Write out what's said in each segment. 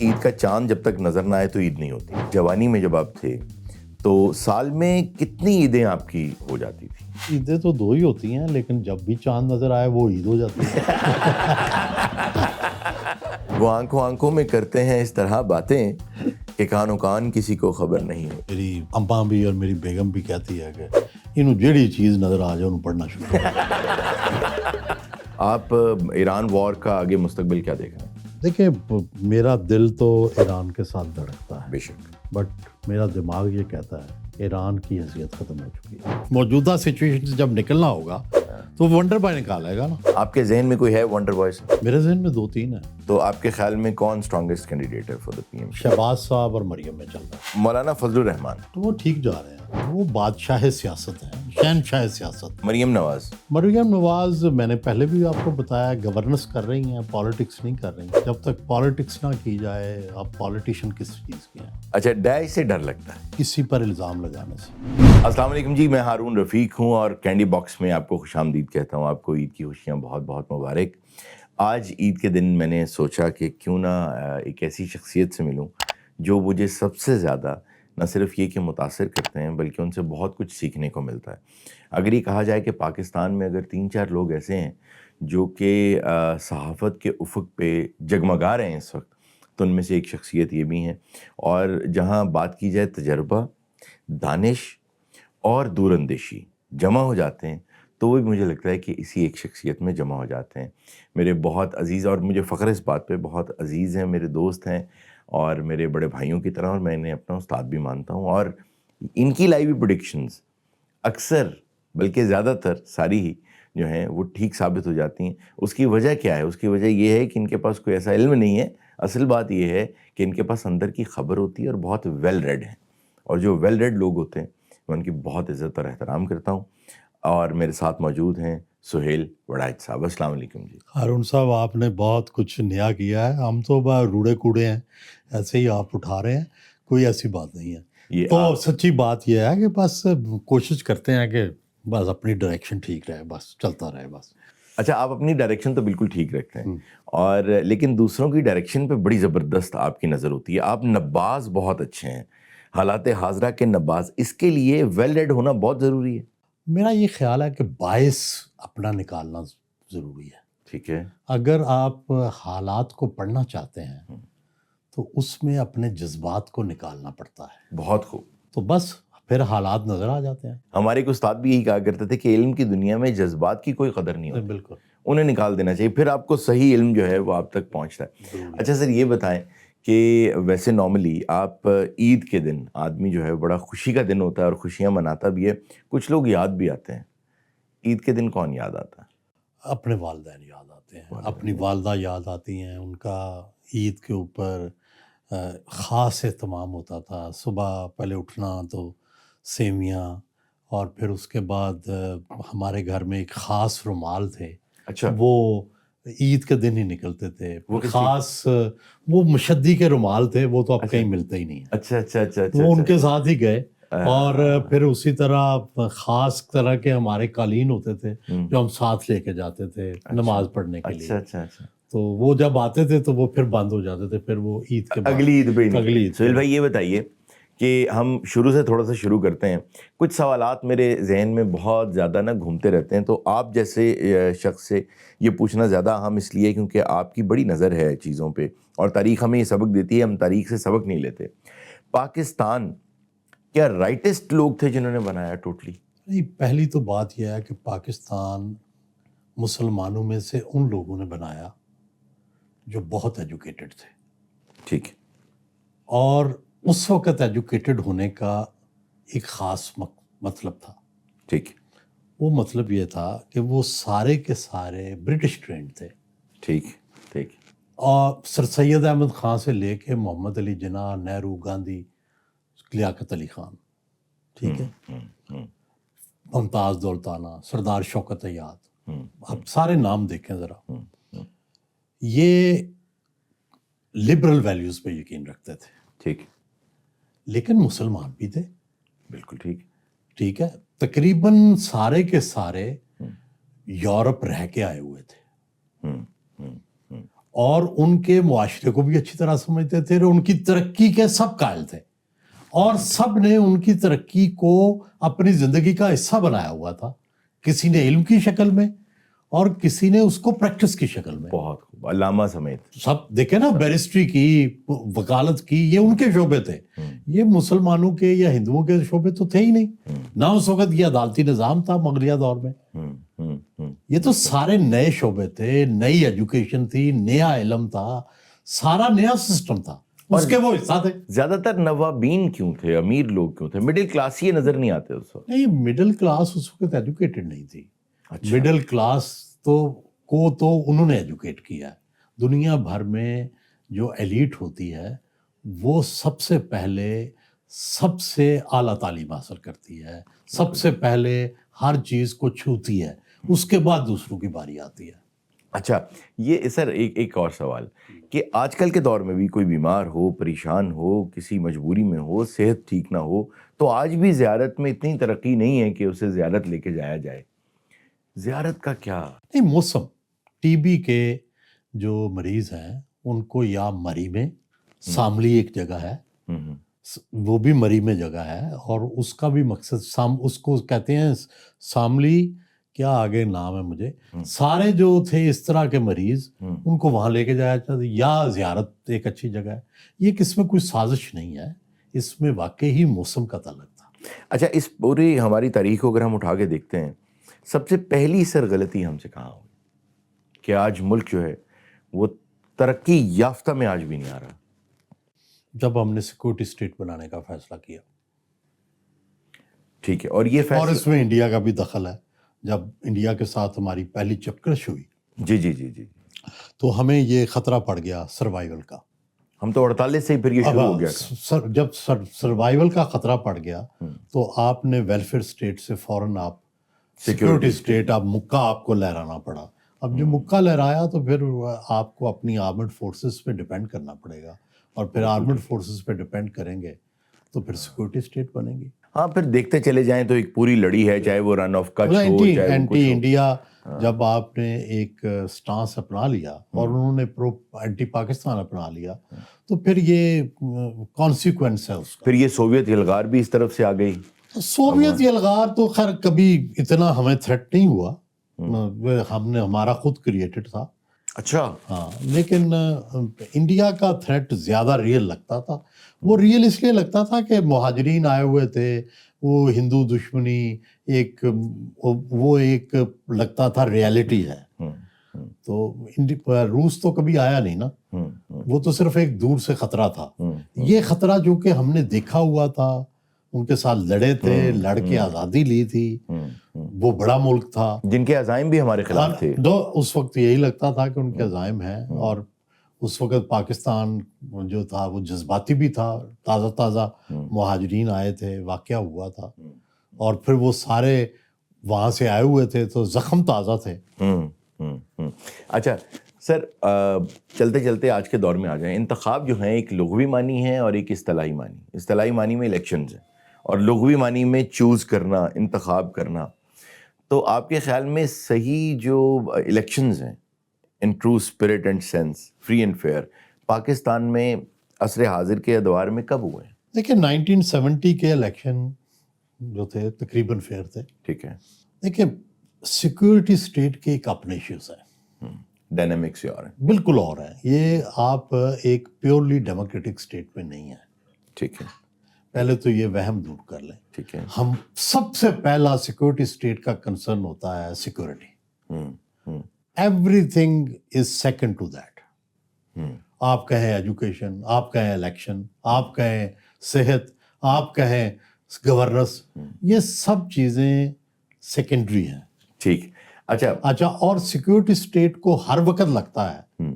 عید کا چاند جب تک نظر نہ آئے تو عید نہیں ہوتی. جوانی میں جب آپ تھے تو سال میں کتنی عیدیں آپ کی ہو جاتی تھی؟ عیدیں تو دو ہی ہوتی ہیں، لیکن جب بھی چاند نظر آئے وہ عید ہو جاتی ہے. وہ آنکھوں میں کرتے ہیں اس طرح باتیں کہ کانوں کان کسی کو خبر نہیں ہو. میری اماں بھی اور میری بیگم بھی کہتی ہے کہ انہوں جیڑی چیز نظر آ جائے انہوں پڑھنا شروع کر. آپ ایران وار کا آگے مستقبل کیا دیکھ رہے ہیں؟ دیکھیں، میرا دل تو ایران کے ساتھ دھڑکتا ہے، بے شک. بٹ میرا دماغ یہ کہتا ہے ایران کی حیثیت ختم ہو چکی ہے. موجودہ سچویشن سے جب نکلنا ہوگا تو ونڈر بوائے نکالے گا نا. آپ کے ذہن میں کوئی ہے ونڈر بوائے سے؟ میرے ذہن میں 2-3 ہیں. تو آپ کے خیال میں کون اسٹرانگسٹ کینڈیڈیٹ ہے for the P M? Shehbaz صاحب اور مریم میں چل رہا ہے. مولانا فضل الرحمان. تو وہ ٹھیک جا رہے ہیں، وہ بادشاہ سیاست ہیں، شہنشاہ سیاست. مریم نواز. مریم نواز میں نے پہلے بھی آپ کو بتایا گورننس کر رہی ہیں، پالیٹکس نہیں کر رہی. جب تک پالیٹکس نہ کی جائے اب پالیٹیشین کس چیز کے ہیں؟ اچھا، ڈیش سے ڈر لگتا ہے کسی پر الزام لگانے سے. السلام علیکم جی، میں ہارون رفیق ہوں اور کینڈی باکس میں آپ کو خوش آمدید کہتا ہوں. آپ کو عید کی خوشیاں بہت بہت مبارک. آج عید کے دن میں نے سوچا کہ کیوں نہ ایک ایسی شخصیت سے ملوں جو مجھے سب سے زیادہ نہ صرف یہ کہ متاثر کرتے ہیں بلکہ ان سے بہت کچھ سیکھنے کو ملتا ہے. اگر یہ کہا جائے کہ پاکستان میں اگر 3-4 لوگ ایسے ہیں جو کہ صحافت کے افق پہ جگمگا رہے ہیں اس وقت، تو ان میں سے ایک شخصیت یہ بھی ہیں. اور جہاں بات کی جائے تجربہ، دانش اور دور اندیشی جمع ہو جاتے ہیں تو وہ بھی مجھے لگتا ہے کہ اسی ایک شخصیت میں جمع ہو جاتے ہیں. میرے بہت عزیز، اور مجھے فخر اس بات پہ، بہت عزیز ہیں، میرے دوست ہیں اور میرے بڑے بھائیوں کی طرح، اور میں انہیں اپنا استاد بھی مانتا ہوں. اور ان کی لائیو پریڈکشنز اکثر بلکہ زیادہ تر ساری ہی جو ہیں وہ ٹھیک ثابت ہو جاتی ہیں. اس کی وجہ کیا ہے؟ اس کی وجہ یہ ہے کہ ان کے پاس کوئی ایسا علم نہیں ہے. اصل بات یہ ہے کہ ان کے پاس اندر کی خبر ہوتی ہے اور بہت ویل ریڈ ہیں. اور جو ویل ریڈ لوگ ہوتے ہیں میں ان کی بہت عزت اور احترام کرتا ہوں. اور میرے ساتھ موجود ہیں سہیل وڑائچ صاحب. السلام علیکم جی. ہارون صاحب، آپ نے بہت کچھ نیا کیا ہے. ہم تو روڑے کوڑے ہیں، ایسے ہی آپ اٹھا رہے ہیں، کوئی ایسی بات نہیں ہے. تو سچی بات یہ ہے کہ بس کوشش کرتے ہیں کہ بس اپنی ڈائریکشن ٹھیک رہے، بس چلتا رہے بس. اچھا، آپ اپنی ڈائریکشن تو بالکل ٹھیک رکھتے ہیں اور لیکن دوسروں کی ڈائریکشن پہ بڑی زبردست آپ کی نظر ہوتی ہے. آپ نباز بہت اچھے ہیں، حالات حاضرہ کے نباز. اس کے لیے ویل ریڈ ہونا بہت ضروری ہے. میرا یہ خیال ہے کہ باعث اپنا نکالنا ضروری ہے. ٹھیک ہے. اگر آپ حالات کو پڑھنا چاہتے ہیں تو اس میں اپنے جذبات کو نکالنا پڑتا ہے. بہت خوب. تو بس پھر حالات نظر آ جاتے ہیں. ہمارے ایک استاد بھی یہی کہا کرتے تھے کہ علم کی دنیا میں جذبات کی کوئی قدر نہیں ہوتی. بالکل، انہیں نکال دینا چاہیے، پھر آپ کو صحیح علم جو ہے وہ آپ تک پہنچتا ہے. اچھا سر، یہ بتائیں کہ ویسے نارملی آپ عید کے دن، آدمی جو ہے بڑا خوشی کا دن ہوتا ہے اور خوشیاں مناتا بھی ہے، کچھ لوگ یاد بھی آتے ہیں. عید کے دن کون یاد آتا ہے؟ اپنے والدین یاد آتے ہیں، اپنی والدہ یاد آتی ہیں. ان کا عید کے اوپر خاص اہتمام ہوتا تھا. صبح پہلے اٹھنا تو سیویاں، اور پھر اس کے بعد ہمارے گھر میں ایک خاص رومال تھے. اچھا. وہ عید کے دن ہی نکلتے تھے. وہ خاص وہ مشدی کے رومال تھے، وہ تو اب کہیں ملتے ہی نہیں ہیں. اچھا اچھا اچھا. وہ ان کے ساتھ ہی گئے. اور پھر اسی طرح خاص طرح کے ہمارے قالین ہوتے تھے جو ہم ساتھ لے کے جاتے تھے نماز پڑھنے کے لیے. اچھا اچھا اچھا. تو وہ جب آتے تھے تو وہ پھر بند ہو جاتے تھے، پھر وہ عید کے بعد اگلی عید پہ. اگلی عید. سہیل بھائی، یہ بتائیے کہ ہم شروع سے تھوڑا سا شروع کرتے ہیں. کچھ سوالات میرے ذہن میں بہت زیادہ نا گھومتے رہتے ہیں، تو آپ جیسے شخص سے یہ پوچھنا زیادہ اہم اس لیے کیونکہ آپ کی بڑی نظر ہے چیزوں پہ، اور تاریخ ہمیں یہ سبق دیتی ہے. ہم تاریخ سے سبق نہیں لیتے. پاکستان کیا رائٹسٹ لوگ تھے جنہوں نے بنایا ٹوٹلی؟ نہیں، پہلی تو بات یہ ہے کہ پاکستان مسلمانوں میں سے ان لوگوں نے بنایا جو بہت ایجوکیٹڈ تھے. ٹھیک. اور اس وقت ایجوکیٹڈ ہونے کا ایک خاص مطلب تھا. ٹھیک. وہ مطلب یہ تھا کہ وہ سارے کے سارے برٹش ٹرینڈ تھے. ٹھیک ٹھیک. اور سر سید احمد خان سے لے کے محمد علی جناح، نہرو، گاندھی، لیاقت علی خان، ٹھیک ہے، ممتاز دولتانہ، سردار شوکت یاد، آپ سارے نام دیکھیں ذرا. یہ لبرل ویلیوز پہ یقین رکھتے تھے. ٹھیک. لیکن مسلمان بھی تھے. بالکل ٹھیک. ٹھیک ہے. تقریباً سارے کے سارے یورپ رہ کے آئے ہوئے تھے. اور ان کے معاشرے کو بھی اچھی طرح سمجھتے تھے اور ان کی ترقی کے سب قائل تھے اور سب نے ان کی ترقی کو اپنی زندگی کا حصہ بنایا ہوا تھا، کسی نے علم کی شکل میں اور کسی نے اس کو پریکٹس کی شکل میں. بہت خوب، علامہ سمیت سب دیکھیں نا، بیرسٹری کی، وکالت کی، یہ ان کے شعبے تھے. یہ مسلمانوں کے یا ہندوؤں کے شعبے تو تھے ہی نہیں. نہ اس وقت یہ عدالتی نظام تھا مغلیہ دور میں. یہ تو سارے نئے شعبے تھے، نئی ایجوکیشن تھی، نیا علم تھا، سارا نیا سسٹم تھا، اس کے وہ حصہ تھے. زیادہ تر نوابین کیوں تھے، امیر لوگ کیوں تھے؟ مڈل کلاس یہ نظر نہیں آتے اس وقت. نہیں، مڈل کلاس اس وقت ایجوکیٹڈ نہیں تھی. مڈل کلاس تو انہوں نے ایجوکیٹ کیا ہے. دنیا بھر میں جو ایلیٹ ہوتی ہے وہ سب سے پہلے سب سے اعلیٰ تعلیم حاصل کرتی ہے، سب سے پہلے ہر چیز کو چھوتی ہے، اس کے بعد دوسروں کی باری آتی ہے. اچھا، یہ سر ایک اور سوال کہ آج کل کے دور میں بھی کوئی بیمار ہو، پریشان ہو، کسی مجبوری میں ہو، صحت ٹھیک نہ ہو، تو آج بھی زیارت میں اتنی ترقی نہیں ہے کہ اسے زیارت لے کے جایا جائے. زیارت کا کیا؟ نہیں، موسم ٹی بی کے جو مریض ہیں ان کو یا مری میں، ساملی ایک جگہ ہے، وہ بھی مری میں جگہ ہے، اور اس کا بھی مقصد اس کو کہتے ہیں ساملی، کیا آگے نام ہے مجھے، سارے جو تھے اس طرح کے مریض ان کو وہاں لے کے جایا جاتا ہے. یا زیارت ایک اچھی جگہ ہے. یہ کس میں کوئی سازش نہیں ہے، اس میں واقعی موسم کا تعلق تھا. اچھا، اس پوری ہماری تاریخ کو اگر ہم اٹھا کے دیکھتے ہیں، سب سے پہلی سر غلطی ہم سے کہاں ہوئی کہ آج ملک جو ہے وہ ترقی یافتہ میں آج بھی نہیں آ رہا؟ جب ہم نے سیکورٹی اسٹیٹ بنانے کا فیصلہ کیا. ٹھیک ہے، اور یہ اور فیصلہ، اس میں انڈیا کا بھی دخل ہے. جب انڈیا کے ساتھ ہماری پہلی چپکش ہوئی جی تو ہمیں یہ خطرہ پڑ گیا سروائیول کا. ہم تو 48 سے ہی پھر یہ شروع ہو گیا تھا. جب سروائیول کا خطرہ پڑ گیا تو آپ نے ویلفیئر اسٹیٹ سے فوراً آپ سیکورٹی اسٹیٹ، آپ مکہ آپ کو لہرانا پڑا. اب جو مکہ لہرایا تو پھر آپ کو اپنی آرمڈ فورسز پہ ڈیپینڈ کرنا پڑے گا، اور پھر آرمڈ فورسز پہ ڈیپینڈ کریں گے تو پھر سیکورٹی اسٹیٹ بنے گی. ہاں، پھر دیکھتے چلے جائیں تو ایک پوری لڑی ہے، چاہے وہ رن آف کچھ ہو، چاہے وہ کچھ اینٹی ہو. انڈیا جب آپ نے ایک سٹانس اپنا لیا اور انہوں نے اینٹی پاکستان اپنا لیا تو پھر یہ کانسیکوینس ہے اس کا. پھر یہ سوویت یلغار بھی اس طرف سے آ گئی. سوویت یلغار تو خیر کبھی اتنا ہمیں تھریٹ نہیں ہوا، ہم نے ہمارا خود کریٹڈ تھا. اچھا، ہاں، لیکن انڈیا کا تھریٹ زیادہ ریئل لگتا تھا. وہ ریئل اس لیے لگتا تھا کہ مہاجرین آئے ہوئے تھے، وہ ہندو دشمنی وہ ایک لگتا تھا ریالٹی ہے. تو روس تو کبھی آیا نہیں نا، وہ تو صرف ایک دور سے خطرہ تھا. یہ خطرہ جو کہ ہم نے دیکھا ہوا تھا، ان کے ساتھ لڑے تھے، لڑ کے آزادی لی تھی، وہ بڑا ملک تھا جن کے عزائم بھی ہمارے خلاف تھے. اس وقت یہی لگتا تھا کہ ان کے عزائم ہیں. اور اس وقت پاکستان جو تھا وہ جذباتی بھی تھا، تازہ مہاجرین آئے تھے، واقعہ ہوا تھا، اور پھر وہ سارے وہاں سے آئے ہوئے تھے تو زخم تازہ تھے. اچھا سر، چلتے چلتے آج کے دور میں آ جائیں. انتخاب جو ہیں ایک لغوی معنی ہے اور ایک اصطلاحی معنی. اصطلاحی معنی میں الیکشنز ہیں اور لغوی معنی میں چوز کرنا، انتخاب کرنا. تو آپ کے خیال میں صحیح جو الیکشنز ہیں in true spirit and sense, free and fair, Pakistan میں عصر حاضر کے ادوار میں کب ہوئے ہیں؟ دیکھیں 1970 کے الیکشن جو تھے تقریباً فیئر تھے. ٹھیک ہے. دیکھیں سیکورٹی اسٹیٹ کے ایک اپنے ایشوز ہیں، ڈائنامکس اور ہیں، بالکل اور ہیں. یہ آپ ایک پیورلی ڈیموکریٹک اسٹیٹ میں نہیں ہیں. ٹھیک ہے، پہلے تو یہ وہم دور کر لیں. ٹھیک ہے. ہم سب سے پہلا سیکورٹی اسٹیٹ کا کنسرن ہوتا ہے security. Everything is second to that. آپ کہیں ایجوکیشن، آپ کہیں الیکشن، آپ کہیں صحت، آپ کہیں گورننس، یہ سب چیزیں سیکنڈری ہیں. ٹھیک. اچھا، اور سیکورٹی اسٹیٹ کو ہر وقت لگتا ہے،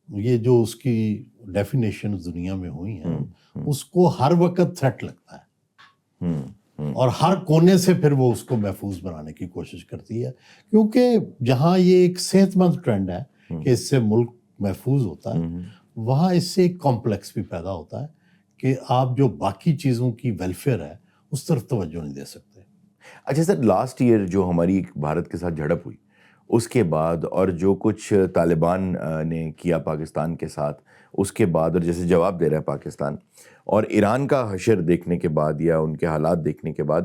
یہ جو اس کی ڈیفینیشن دنیا میں ہوئی ہیں، اس کو ہر وقت تھریٹ لگتا ہے، اور ہر کونے سے پھر وہ اس کو محفوظ بنانے کی کوشش کرتی ہے. کیونکہ جہاں یہ ایک صحت مند ٹرینڈ ہے کہ اس سے ملک محفوظ ہوتا ہے، وہاں اس سے ایک کمپلیکس بھی پیدا ہوتا ہے کہ آپ جو باقی چیزوں کی ویلفیئر ہے اس طرف توجہ نہیں دے سکتے. اچھا سر، لاسٹ ایئر جو ہماری بھارت کے ساتھ جھڑپ ہوئی اس کے بعد اور جو کچھ طالبان نے کیا پاکستان کے ساتھ اس کے بعد، اور جیسے جواب دے رہا ہے پاکستان، اور ایران کا حشر دیکھنے کے بعد یا ان کے حالات دیکھنے کے بعد،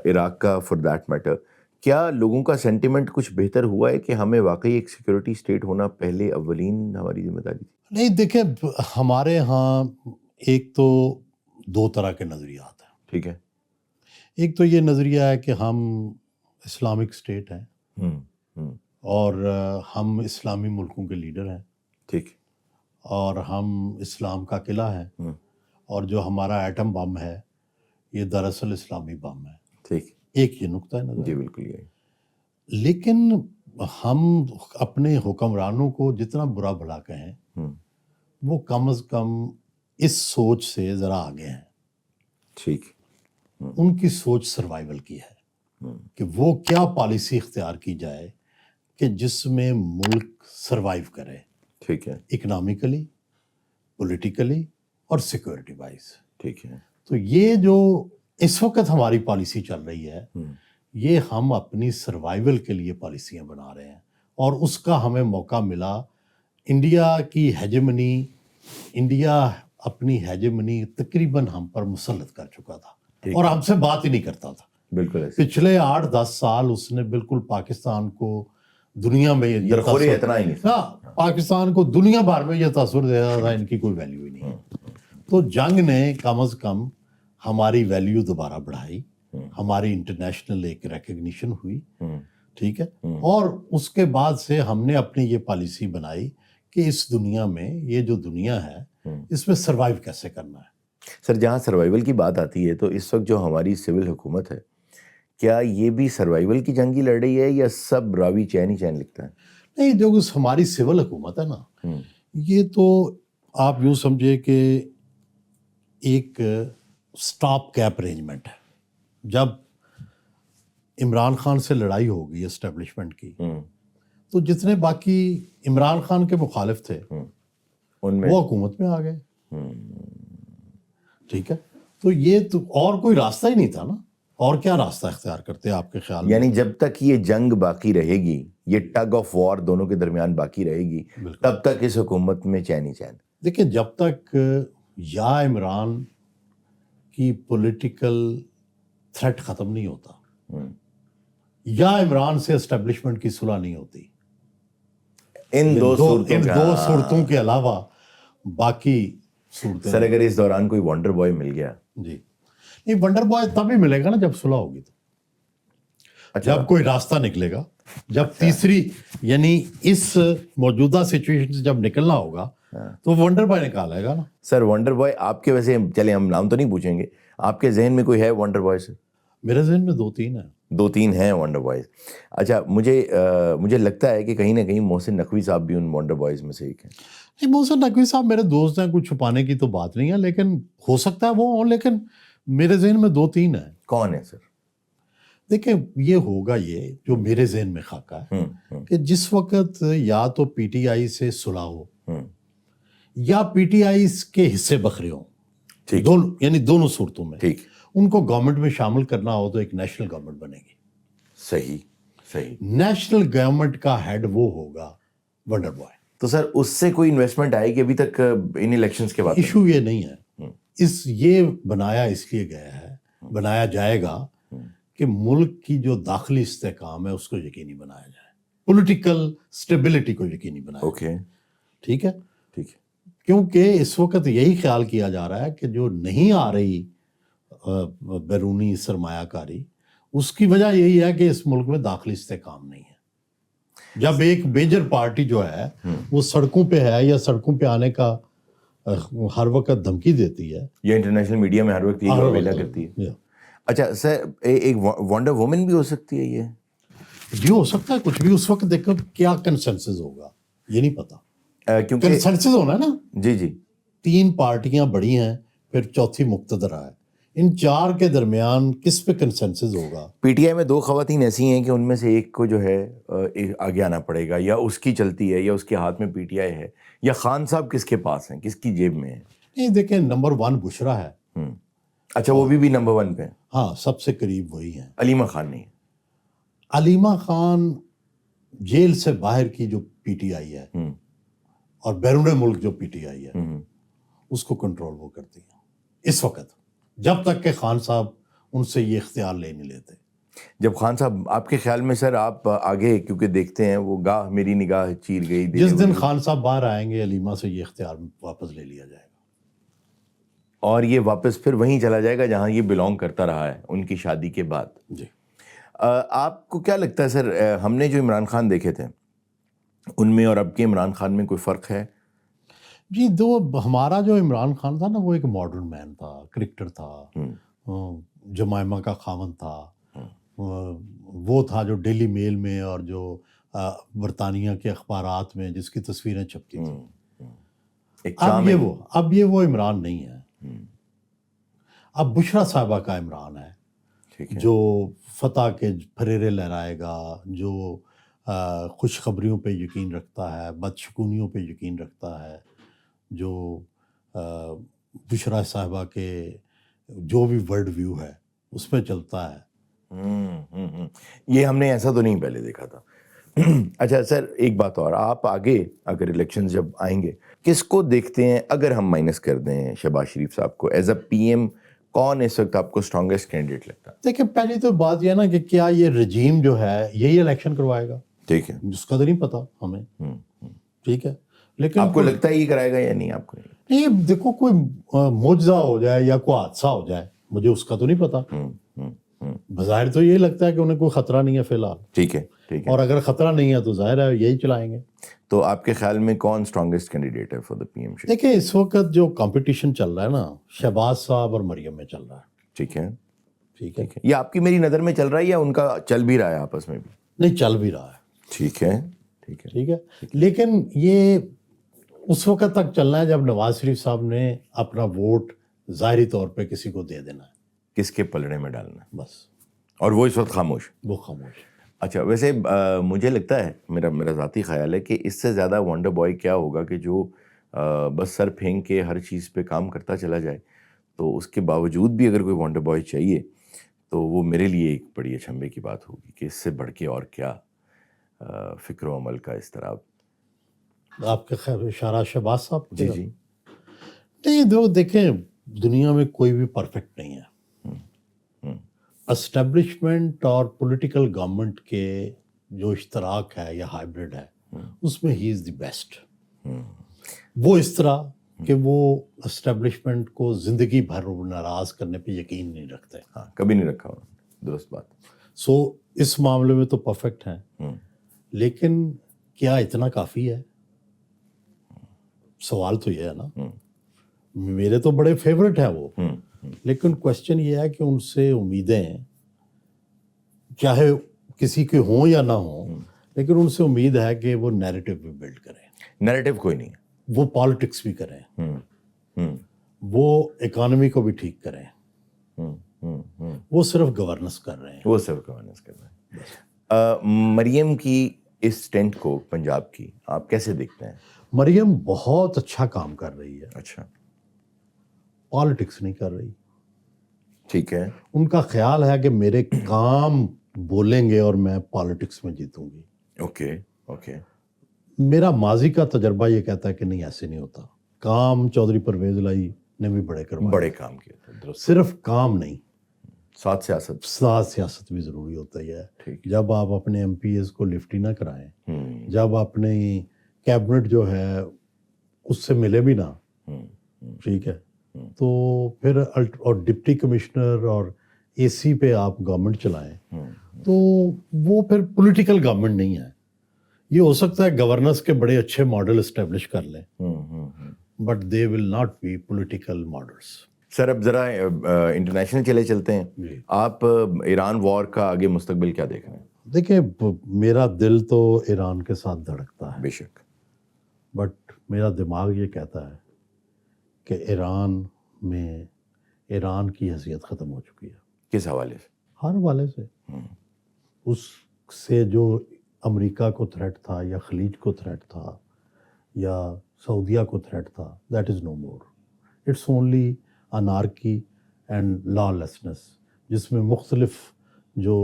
عراق کا فار دیٹ میٹر، کیا لوگوں کا سینٹیمنٹ کچھ بہتر ہوا ہے کہ ہمیں واقعی ایک سیکورٹی اسٹیٹ ہونا پہلے اولین ہماری ذمہ داری تھی؟ نہیں دیکھیں، ہمارے ہاں ایک تو دو طرح کے نظریات ہیں. ٹھیک ہے. ایک تو یہ نظریہ ہے کہ ہم اسلامک اسٹیٹ ہیں اور ہم اسلامی ملکوں کے لیڈر ہیں. ٹھیک. اور ہم اسلام کا قلعہ ہیں اور جو ہمارا ایٹم بم ہے یہ دراصل اسلامی بم ہے. ٹھیک. ایک یہ نقطہ ہے نظر. جی بالکل یہ. لیکن ہم اپنے حکمرانوں کو جتنا برا بھلا کہیں وہ کم از کم اس سوچ سے ذرا آگے ہیں. ٹھیک. ان کی سوچ سروائیول کی ہے کہ وہ کیا پالیسی اختیار کی جائے کہ جس میں ملک سروائیو کرے. ٹھیک ہے. اکنامکلی، پولیٹیکلی اور سیکورٹی وائز. ٹھیک ہے. تو یہ جو اس وقت ہماری پالیسی چل رہی ہے یہ ہم اپنی سروائیول کے لیے پالیسیاں بنا رہے ہیں اور اس کا ہمیں موقع ملا. انڈیا کی ہیجمنی، انڈیا اپنی ہیجمنی تقریباً ہم پر مسلط کر چکا تھا اور ہم سے بات ہی نہیں کرتا تھا. بالکل ایسے. پچھلے 8-10 سال اس نے بالکل پاکستان کو دنیا میں درخوری اتنا ہی نہیں. ہاں، پاکستان کو دنیا بھر میں یہ تصور دے رہا تھا ان کی کوئی ویلیو ہی نہیں ہے. تو جنگ نے کم از کم ہماری ویلیو دوبارہ بڑھائی، ہماری انٹرنیشنل ایک ریکگنیشن ہوئی. ٹھیک ہے. اور اس کے بعد سے ہم نے اپنی یہ پالیسی بنائی کہ اس دنیا میں یہ جو دنیا ہے اس میں سروائیو کیسے کرنا ہے. سر جہاں سروائیول کی بات آتی ہے تو اس وقت جو ہماری سول حکومت ہے کیا یہ بھی سروائیول کی جنگ ہی لڑ رہی ہے یا سب راوی چین ہی چین لکھتا ہے؟ نہیں، جو ہماری سول حکومت ہے نا یہ تو آپ یوں سمجھے کہ ایک سٹاپ گیپ ارینجمنٹ ہے. جب عمران خان سے لڑائی ہو گئی اسٹیبلشمنٹ کی تو جتنے باقی عمران خان کے مخالف تھے ان میں وہ حکومت میں آ گئے. ٹھیک ہے. تو یہ تو اور کوئی راستہ ہی نہیں تھا نا. اور کیا راستہ اختیار کرتے آپ کے خیال میں؟ یعنی جب تک یہ جنگ باقی رہے گی، یہ ٹگ آف وار دونوں کے درمیان باقی رہے گی، تب تک اس حکومت میں چین ہی چین. دیکھیں جب تک یا عمران کی پولیٹیکل تھریٹ ختم نہیں ہوتا یا عمران سے اسٹیبلشمنٹ کی صلح نہیں ہوتی، ان دو صورتوں کے علاوہ باقی صورتیں. سر اگر اس دوران کوئی وانڈر بوائے مل گیا، جی نہیں، ونڈر بوائے تب ہی ملے گا نا جب صلح ہوگی. تو جب کوئی راستہ نکلے گا، جب تیسری یعنی اس موجودہ سچویشن سے جب نکلنا ہوگا تو ونڈر بوائے نکالے گا نا. سر ونڈر بوائے آپ کے، ویسے چلیں ہم نام تو نہیں پوچھیں گے، آپ کے ذہن میں کوئی ہے ونڈر بوائے سے؟ میرے ذہن میں 2-3 ہیں. 2-3 ہیں ونڈر بوائز. اچھا، مجھے لگتا ہے کہ کہیں نہ کہیں محسن نقوی صاحب بھی ان ونڈر بوائز میں سے ایک ہیں. نہیں، محسن نقوی صاحب میرے دوست ہیں، کچھ چھپانے کی تو بات نہیں ہے، لیکن ہو سکتا ہے وہ ہوں، لیکن میرے ذہن میں 2-3 ہیں. کون ہے سر؟ دیکھیں یہ ہوگا، یہ جو میرے ذہن میں خاکہ ہے کہ جس وقت یا تو پی ٹی آئی سے صلح ہو یا پی ٹی آئی کے حصے بکھرے ہوں، یعنی دونوں صورتوں میں ٹھیک ان کو گورنمنٹ میں شامل کرنا ہو تو ایک نیشنل گورنمنٹ بنے گی. صحیح. نیشنل گورنمنٹ کا ہیڈ وہ ہوگا ونڈر بوائے. تو سر اس سے کوئی انویسٹمنٹ آئے گی ابھی تک ان الیکشنز کے بعد؟ ایشو یہ نہیں ہے، یہ بنایا اس لیے گیا ہے، بنایا جائے گا کہ ملک کی جو داخلی استحکام ہے اس کو یقینی بنایا جائے، پولیٹیکل سٹیبلٹی کو یقینی بنایا جائے. ٹھیک ہے. کیونکہ اس وقت یہی خیال کیا جا رہا ہے کہ جو نہیں آ رہی بیرونی سرمایہ کاری، اس کی وجہ یہی ہے کہ اس ملک میں داخلی استحکام نہیں ہے. جب ایک میجر پارٹی جو ہے وہ سڑکوں پہ ہے یا سڑکوں پہ آنے کا ہر وقت دھمکی دیتی ہے یا انٹرنیشنل میڈیا میں ہر وقت یہ ویلا کرتی ہے. اچھا سر، ایک ونڈر وومن بھی ہو سکتی ہے یہ؟ جی ہو سکتا ہے کچھ بھی. اس وقت دیکھو کیا کنسنسس ہوگا یہ نہیں پتا، کیونکہ کنسنسس ہونا ہے نا. جی 3 پارٹیاں بڑی ہیں، پھر چوتھی مقتدر ہے، ان 4 کے درمیان کس پہ کنسنسس ہوگا؟ پی ٹی آئی میں 2 خواتین ایسی ہیں کہ ان میں سے ایک کو جو ہے آگے آنا پڑے گا، یا اس کی چلتی ہے یا اس کے ہاتھ میں پی ٹی آئی ہے، یا خان صاحب کس کے پاس ہیں، کس کی جیب میں ہے؟ نہیں دیکھیں، نمبر 1 بشرا ہے. اچھا، وہ بھی نمبر 1 پہ؟ ہاں، سب سے قریب وہی ہیں. علیمہ خان نہیں؟ علیمہ خان جیل سے باہر کی جو پی ٹی آئی ہے اور بیرون ملک جو پی ٹی آئی ہے اس کو کنٹرول وہ کرتی ہے اس وقت، جب تک کہ خان صاحب ان سے یہ اختیار لے نہیں لیتے. جب خان صاحب آپ کے خیال میں سر آپ آگے کیونکہ دیکھتے ہیں وہ گاہ میری نگاہ چیر گئی، جس دن خان صاحب باہر آئیں گے علیمہ سے یہ اختیار واپس لے لیا جائے گا اور یہ واپس پھر وہیں چلا جائے گا جہاں یہ بلونگ کرتا رہا ہے ان کی شادی کے بعد. جی. آپ کو کیا لگتا ہے سر، ہم نے جو عمران خان دیکھے تھے ان میں اور اب کے عمران خان میں کوئی فرق ہے؟ جی ہمارا جو عمران خان تھا نا وہ ایک ماڈرن مین تھا، کرکٹر تھا، جمائمہ کا خاوند تھا، وہ تھا جو ڈیلی میل میں اور جو برطانیہ کے اخبارات میں جس کی تصویریں چھپتی تھیں. اب یہ وہ عمران نہیں ہے. اب بشرا صاحبہ کا عمران ہے جو فتح کے پھریرے لہرائے گا، جو خوشخبریوں پہ یقین رکھتا ہے، بدشگونیوں پہ یقین رکھتا ہے، جو بشرا صاحبہ کے جو بھی ورلڈ ویو ہے اس پہ چلتا ہے. یہ ہم نے ایسا تو نہیں پہلے دیکھا تھا. اچھا سر ایک بات اور، آپ آگے اگر الیکشن جب آئیں گے کس کو دیکھتے ہیں، اگر ہم مائنس کر دیں شہباز شریف صاحب کو ایز اے پی ایم، کون اس وقت آپ کو اسٹرانگیسٹ کینڈیڈیٹ لگتا ہے؟ دیکھیں پہلی تو بات یہ نا کہ کیا یہ رجیم جو ہے یہی الیکشن کروائے گا، ٹھیک ہے، جس کا تو نہیں پتا ہمیں، ٹھیک ہے، لیکن آپ کو لگتا ہے یہ کرائے گا یا نہیں؟ آپ کو نہیں، دیکھو کوئی معجزہ ہو جائے یا کوئی حادثہ ہو جائے مجھے اس کا تو نہیں پتا. بظاہر تو یہ لگتا ہے کہ انہیں کوئی خطرہ نہیں ہے فی الحال، ٹھیک ہے ٹھیک ہے، اور اگر خطرہ نہیں ہے تو ظاہر ہے یہی چلائیں گے. تو آپ کے خیال میں کون اسٹرانگیسٹ کینڈیڈیٹ ہے فار دا پی ایم شپ؟ دیکھیں اس وقت جو کمپٹیشن چل رہا ہے نا شہباز صاحب اور مریم میں چل رہا ہے. ٹھیک ہے ٹھیک ہے، یہ آپ کی میری نظر میں چل رہا ہے یا ان کا چل بھی رہا ہے آپس میں بھی؟ نہیں چل بھی رہا ہے. ٹھیک ہے ٹھیک ہے ٹھیک ہے، لیکن یہ اس وقت تک چلنا ہے جب نواز شریف صاحب نے اپنا ووٹ ظاہری طور پہ کسی کو دے دینا ہے، کس کے پلڑے میں ڈالنا ہے، بس. اور وہ اس وقت خاموش. وہ خاموش. اچھا ویسے مجھے لگتا ہے، میرا ذاتی خیال ہے کہ اس سے زیادہ ونڈر بوائے کیا ہوگا کہ جو بس سر پھینک کے ہر چیز پہ کام کرتا چلا جائے. تو اس کے باوجود بھی اگر کوئی ونڈر بوائے چاہیے تو وہ میرے لیے ایک بڑی اچنبے کی بات ہوگی کہ اس سے بڑھ کے اور کیا فکر و عمل کا اضطراب. آپ کے خیر اشارہ شہباز صاحب جی جی. نہیں دیکھیں دنیا میں کوئی بھی پرفیکٹ نہیں ہے. اسٹیبلشمنٹ اور پولیٹیکل گورنمنٹ کے جو اشتراک ہے یا ہائبرڈ ہے اس میں ہی از دی بیسٹ. وہ اس طرح کہ وہ اسٹیبلشمنٹ کو زندگی بھر ناراض کرنے پہ یقین نہیں رکھتے. ہاں کبھی نہیں رکھا انہوں نے، درست بات. سو اس معاملے میں تو پرفیکٹ ہیں، لیکن کیا اتنا کافی ہے؟ سوال تو یہ ہے نا. میرے تو بڑے فیورٹ ہیں وہ، لیکن کوشچن یہ ہے کہ ان سے امیدیں چاہے کسی کے ہوں یا نہ ہوں، لیکن ان سے امید ہے کہ وہ نیریٹو بھی بلڈ کریں. نیریٹو کوئی نہیں ہے. وہ پالیٹکس بھی کریں، وہ اکانومی کو بھی ٹھیک کریں. وہ صرف گورننس کر رہے ہیں. وہ صرف گورننس کر رہے ہیں. مریم کی اس ٹینٹ کو پنجاب کی آپ کیسے دیکھتے ہیں؟ مریم بہت اچھا کام کر رہی ہے. اچھا. پالیٹکس نہیں کر رہی. ٹھیک ہے. ان کا خیال ہے کہ میرے کام بولیں گے اور میں پالیٹکس میں جیتوں گی. Okay okay. میرا ماضی کا تجربہ یہ کہتا ہے کہ نہیں، ایسے نہیں ہوتا. کام چودھری پرویز لائی نے بھی بڑے کروائے، بڑے کام کیے تھے. درست. صرف کام نہیں، ساتھ سیاست بھی ضروری ہوتا ہے. جب آپ اپنے ایم پی ایز کو لفٹ ہی نہ کرائیں، جب اپنی کیبنٹ جو ہے اس سے ملے بھی نہ، ٹھیک ہے، تو پھر اور ڈپٹی کمشنر اور اے سی پہ آپ گورنمنٹ چلائیں تو وہ پھر پولیٹیکل گورنمنٹ نہیں ہے. یہ ہو سکتا ہے گورننس کے بڑے اچھے ماڈل اسٹیبلش کر لیں، but they will not be political models. Sir اب ذرا انٹرنیشنل چلتے ہیں. آپ ایران وار کا آگے مستقبل کیا دیکھ رہے ہیں؟ دیکھیں میرا دل تو ایران کے ساتھ دھڑکتا ہے، بے شک، بٹ میرا دماغ یہ کہتا ہے کہ ایران میں ایران کی حیثیت ختم ہو چکی ہے. کس حوالے سے؟ ہر حوالے سے. اس سے جو امریکہ کو تھریٹ تھا یا خلیج کو تھریٹ تھا یا سعودیہ کو تھریٹ تھا، that is no more. It's only anarchy and lawlessness, جس میں مختلف جو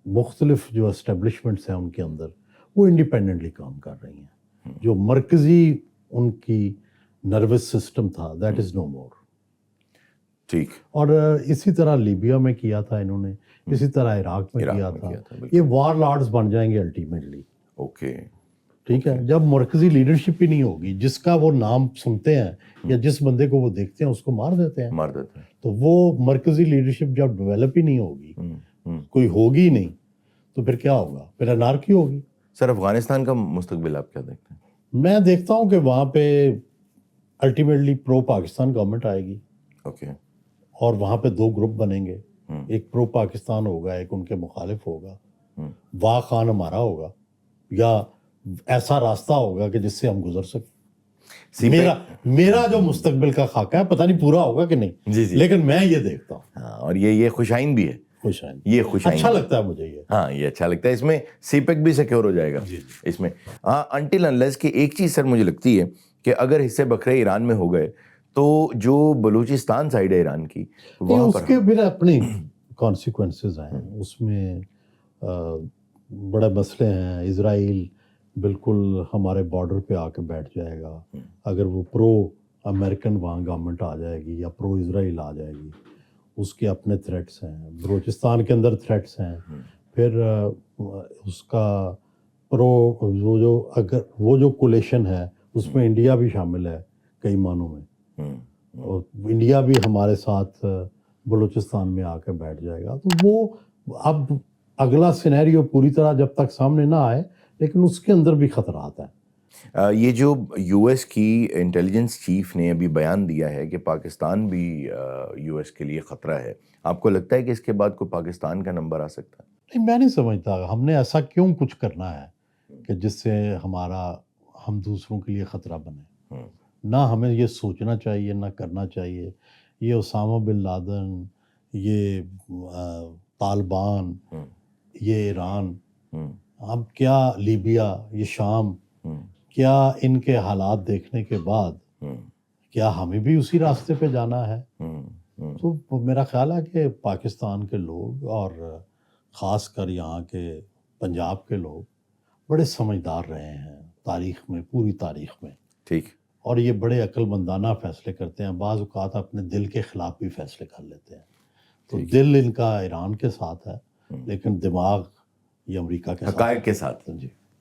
مختلف جو اسٹیبلشمنٹس ہیں ان کے اندر وہ انڈیپینڈنٹلی کام کر رہی ہیں. جو مرکزی ان کی نروس سسٹم تھا دیٹ از نو مور. ٹھیک. اور اسی طرح لیبیا میں کیا تھا انہوں نے, اسی طرح عراق میں کیا تھا. یہ وار لارڈز بن جائیں گے الٹیمیٹلی. اوکے. ٹھیک ہے, جب مرکزی لیڈرشپ ہی نہیں ہوگی, جس کا وہ نام سنتے ہیں یا جس بندے کو وہ دیکھتے ہیں اس کو مار دیتے ہیں. تو وہ مرکزی لیڈرشپ جب ڈیولپ ہی نہیں ہوگی, کوئی ہوگی نہیں, تو پھر کیا ہوگا؟ پھر انارکی ہوگی. سر افغانستان کا مستقبل آپ کیا دیکھتے ہیں؟ میں دیکھتا ہوں کہ وہاں پہ الٹیمیٹلی پرو پاکستان گورنمنٹ آئے گی. اوکے. اور وہاں پہ دو گروپ بنیں گے, ایک پرو پاکستان ہوگا, ایک ان کے مخالف ہوگا. واہ خان ہمارا ہوگا یا ایسا راستہ ہوگا کہ جس سے ہم گزر سکیں. میرا جو مستقبل کا خاکہ ہے پتہ نہیں پورا ہوگا کہ نہیں, لیکن میں یہ دیکھتا ہوں. ہاں, اور یہ خوشائن بھی ہے. یہ خوشائن اچھا لگتا ہے مجھے یہ. ہاں, یہ اچھا لگتا ہے. اس میں سی پیک بھی سیکیور ہو جائے گا اس میں. ہاں, انٹل انلیس کہ ایک چیز سر مجھے لگتی ہے کہ اگر حصے بکھرے ایران میں ہو گئے تو جو بلوچستان سائڈ ہے ایران کی, وہاں اس کے پھر اپنی کانسیکوینسز ہیں. اس میں بڑے مسئلے ہیں. اسرائیل بالکل ہمارے بارڈر پہ آ کے بیٹھ جائے گا اگر وہ پرو امریکن وہاں گورنمنٹ آ جائے گی یا پرو اسرائیل آ جائے گی. اس کے اپنے تھریٹس ہیں, بلوچستان کے اندر تھریٹس ہیں. پھر اس کا پرو وہ جو کولیشن ہے اس میں انڈیا بھی شامل ہے کئی معنوں میں, اور انڈیا بھی ہمارے ساتھ بلوچستان میں آ کے بیٹھ جائے گا. تو وہ اب اگلا سینیریو پوری طرح جب تک سامنے نہ آئے, لیکن اس کے اندر بھی خطرات ہیں. یہ جو یو ایس کی انٹیلیجنس چیف نے ابھی بیان دیا ہے کہ پاکستان بھی یو ایس کے لیے خطرہ ہے, آپ کو لگتا ہے کہ اس کے بعد کوئی پاکستان کا نمبر آ سکتا ہے؟ نہیں, میں نہیں سمجھتا. ہم نے ایسا کیوں کچھ کرنا ہے کہ جس سے ہم دوسروں کے لیے خطرہ بنے. نہ ہمیں یہ سوچنا چاہیے, نہ کرنا چاہیے. یہ اسامہ بن لادن, یہ طالبان, یہ ایران, اب کیا لیبیا, یہ شام, کیا ان کے حالات دیکھنے کے بعد کیا ہمیں بھی اسی راستے پہ جانا ہے؟ تو میرا خیال ہے کہ پاکستان کے لوگ اور خاص کر یہاں کے پنجاب کے لوگ بڑے سمجھدار رہے ہیں تاریخ میں, پوری تاریخ میں. ٹھیک. اور یہ بڑے عقل مندانہ فیصلے کرتے ہیں. بعض اوقات اپنے دل کے خلاف بھی فیصلے کر لیتے ہیں. تو دل ان کا ایران کے ساتھ ہے, لیکن دماغ یہ امریکہ کے حقائق کے ساتھ.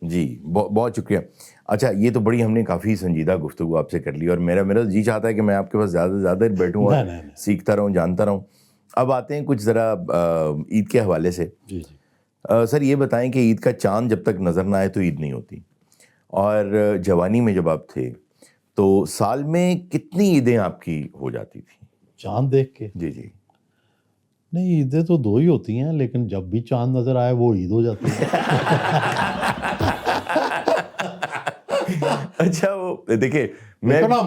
جی, بہت شکریہ. اچھا, یہ تو بڑی ہم نے کافی سنجیدہ گفتگو آپ سے کر لی, اور میرا جی چاہتا ہے کہ میں آپ کے پاس زیادہ سے زیادہ بیٹھوں اور سیکھتا رہوں, جانتا رہوں. اب آتے ہیں کچھ ذرا عید کے حوالے سے. جی. سر یہ بتائیں کہ عید کا چاند جب تک نظر نہ آئے تو عید نہیں ہوتی, اور جوانی میں جب آپ تھے تو سال میں کتنی عیدیں آپ کی ہو جاتی تھیں چاند دیکھ کے؟ جی. نہیں, عیدیں تو دو ہی ہوتی ہیں, لیکن جب بھی چاند نظر آئے وہ عید ہو جاتی ہے. اچھا, وہ دیکھیں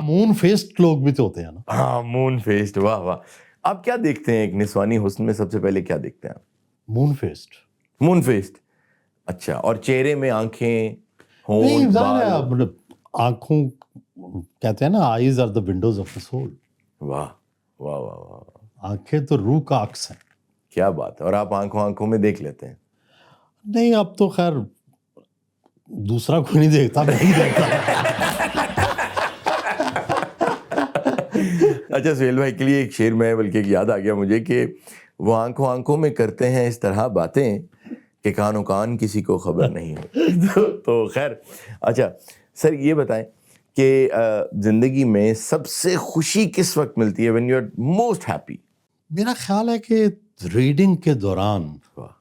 مون فیسٹ لوگ بھی تو ہوتے ہیں نا. ہاں, مون فیسٹ, واہ واہ. آپ کیا دیکھتے ہیں ایک نسوانی حسن میں؟ سب سے پہلے کیا دیکھتے ہیں آپ؟ مون فیسٹ. اچھا, اور چہرے میں آنکھیں ہوں, مطلب آنکھوں کہتے ہیں نا, eyes are the windows of the soul. واہ واہ واہ واہ. آنکھیں تو روح کا عکس ہیں. کیا بات ہے. اور آپ آنکھوں میں دیکھ لیتے ہیں؟ نہیں, اب تو خیر دوسرا کوئی نہیں دیکھتا, میں ہی دیکھتا. اچھا, سہیل بھائی کے لیے ایک شعر میں بلکہ یاد آ گیا مجھے کہ وہ آنکھوں میں کرتے ہیں اس طرح باتیں کہ کان کسی کو خبر نہیں ہو. تو خیر. اچھا سر, یہ بتائیں کہ زندگی میں سب سے خوشی کس وقت ملتی ہے, when you are most happy؟ میرا خیال ہے کہ ریڈنگ کے دوران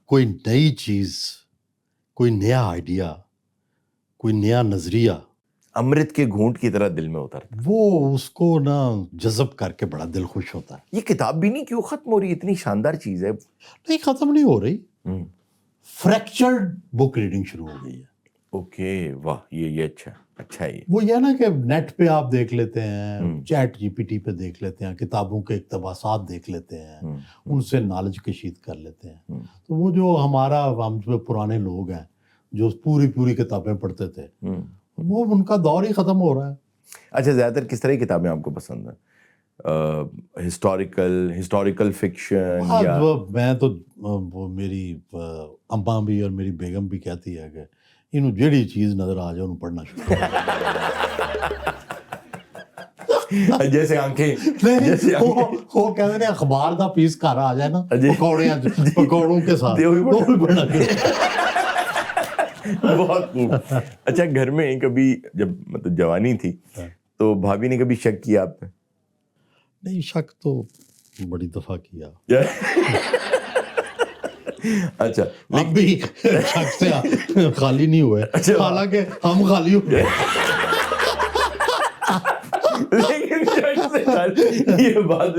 کوئی نئی چیز, کوئی نیا آئیڈیا, کوئی نیا نظریہ امرت کے گھونٹ کی طرح دل میں اترتا ہے, وہ اس کو نا جذب کر کے بڑا دل خوش ہوتا ہے. یہ کتاب بھی نہیں کیوں ختم ہو رہی؟ اتنی شاندار چیز ہے. نہیں, ختم نہیں ہو رہی, فریکچرڈ بک ریڈنگ شروع ہو گئی ہے. اوکے, واہ, یہ اچھا ہے. وہ یہ نا کہ نیٹ پہ آپ دیکھ لیتے ہیں, چیٹ جی پی ٹی پہ دیکھ لیتے ہیں, کتابوں کے اقتباسات دیکھ لیتے ہیں, ان سے نالج کشید کر لیتے ہیں. تو وہ جو ہم جو پرانے لوگ ہیں جو پوری کتابیں پڑھتے تھے, وہ ان کا دور ہی ختم ہو رہا ہے. اچھا, زیادہ تر کس طرح کی کتابیں آپ کو پسند ہیں؟ ہسٹوریکل فکشن یا میں تو وہ میری اماں بھی اور میری بیگم بھی کہتی ہے کہ انہوں جیڑی چیز نظر آ جائے انہوں پڑھنا شروع جیسے آنکھیں وہ کہتے ہیں اخبار دا پیس گھر آ جائے نا پکوڑوں کے ساتھ وہ بھی پڑھنا بہت خوب. اچھا گھر میں کبھی جب مطلب جوانی تھی تو بھابھی نے کبھی شک کیا آپ پہ؟ نہیں، شک تو بڑی دفعہ کیا. اچھا اب بھی شک سے خالی نہیں ہوئے، حالانکہ ہم خالی ہوئے. لیکن شک سے یہ بات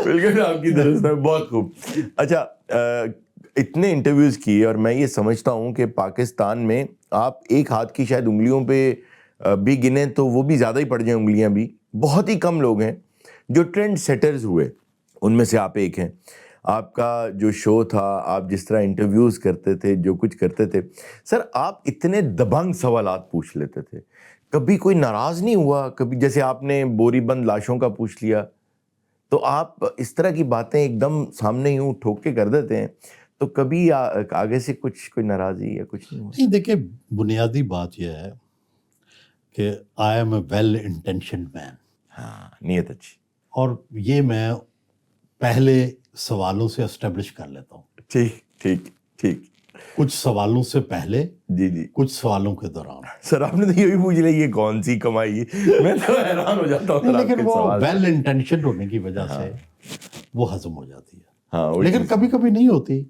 بالکل آپ کی درست ہے. بہت خوب. اچھا اتنے انٹرویوز کیے اور میں یہ سمجھتا ہوں کہ پاکستان میں آپ ایک ہاتھ کی شاید انگلیوں پہ بھی گنیں تو وہ بھی زیادہ ہی پڑ جائیں انگلیاں بھی. بہت ہی کم لوگ ہیں جو ٹرینڈ سیٹرز ہوئے، ان میں سے آپ ایک ہیں. آپ کا جو شو تھا، آپ جس طرح انٹرویوز کرتے تھے، جو کچھ کرتے تھے سر، آپ اتنے دبنگ سوالات پوچھ لیتے تھے. کبھی کوئی ناراض نہیں ہوا؟ کبھی جیسے آپ نے بوری بند لاشوں کا پوچھ لیا تو آپ اس طرح کی باتیں ایک دم سامنے یوں ٹھوک کے کر دیتے ہیں، تو کبھی آگے سے کوئی ناراضی یا کچھ نہیں ہوا؟ نہیں، دیکھیں بنیادی بات یہ ہے کہ آئی ایم اے ویل انٹینشنڈ مین. ہاں، نیت اچھی. اور یہ میں پہلے سوالوں سے اسٹیبلش کر لیتا ہوں. ٹھیک ٹھیک ٹھیک. کچھ سوالوں سے پہلے، جی جی. کچھ سوالوں کے دوران. سر آپ نے تو یہ بھی پوچھ لیا یہ کون سی کمائی ہے، میں تو حیران ہو جاتا ہوں. لیکن وہ ویل انٹینشنڈ ہونے کی وجہ سے وہ ہضم ہو جاتی ہے. ہاں، لیکن کبھی کبھی نہیں ہوتی.